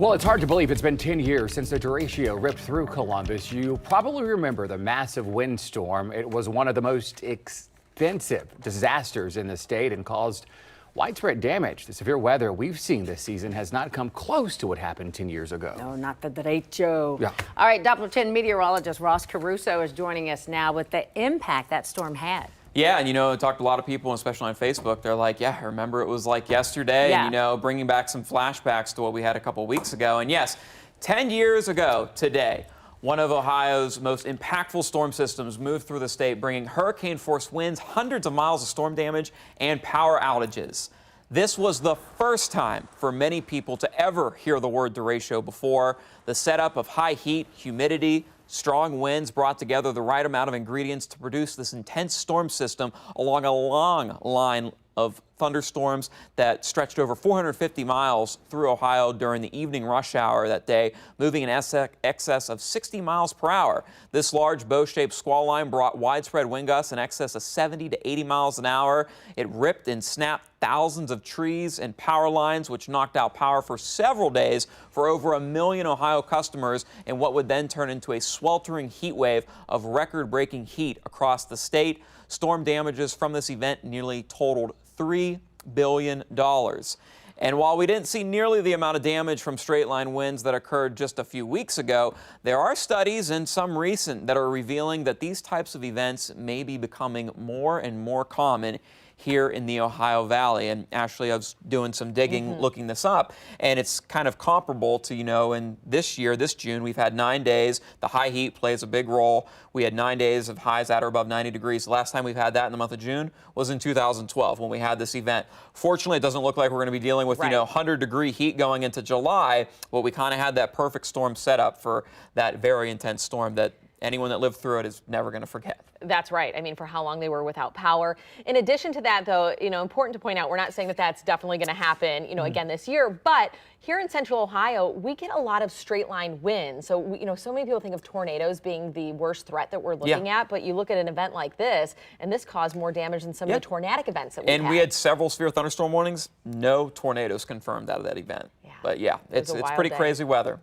Well, it's hard to believe it's been 10 years since the Derecho ripped through Columbus. You probably remember the massive windstorm. It was one of the most extensive disasters in the state and caused widespread damage. The severe weather we've seen this season has not come close to what happened 10 years ago. No, not the Derecho. Yeah. All right, Doppler 10 meteorologist Ross Caruso is joining us now with the impact that storm had. Yeah, and I talked to a lot of people, especially on Facebook. They're like, yeah, I remember it was like yesterday, Yeah. and bringing back some flashbacks to what we had a couple weeks ago. And yes, 10 years ago today, one of Ohio's most impactful storm systems moved through the state, bringing hurricane-force winds, hundreds of miles of storm damage, and power outages. This was the first time for many people to ever hear the word derecho before. The setup of high heat, humidity, strong winds brought together the right amount of ingredients to produce this intense storm system along a long line of thunderstorms that stretched over 450 miles through Ohio during the evening rush hour that day, moving in excess of 60 miles per hour. This large bow-shaped squall line brought widespread wind gusts in excess of 70 to 80 miles an hour. It ripped and snapped thousands of trees and power lines, which knocked out power for several days for over 1 million Ohio customers in what would then turn into a sweltering heat wave of record-breaking heat across the state. Storm damages from this event nearly totaled $3 billion. And while we didn't see nearly the amount of damage from straight-line winds that occurred just a few weeks ago, there are studies, and some recent, that are revealing that these types of events may be becoming more and more common here in the Ohio Valley. And Ashley, I was doing some digging, looking this up, and it's kind of comparable to, in this year, this June, we've had 9 days. The high heat plays a big role. We had 9 days of highs at or above 90 degrees. The last time we've had that in the month of June was in 2012 when we had this event. Fortunately, it doesn't look like we're going to be dealing with, 100-degree heat going into July, but we kind of had that perfect storm set up for that very intense storm that anyone that lived through it is never going to forget. That's right. I mean, for how long they were without power. In addition to that, though, important to point out, we're not saying that that's definitely going to happen, again this year, but here in central Ohio, we get a lot of straight line winds. So, so many people think of tornadoes being the worst threat that we're looking at, but you look at an event like this, and this caused more damage than some of the tornadic events that we had. And we had several severe thunderstorm warnings. No tornadoes confirmed out of that event. Yeah. But yeah, it's pretty crazy weather.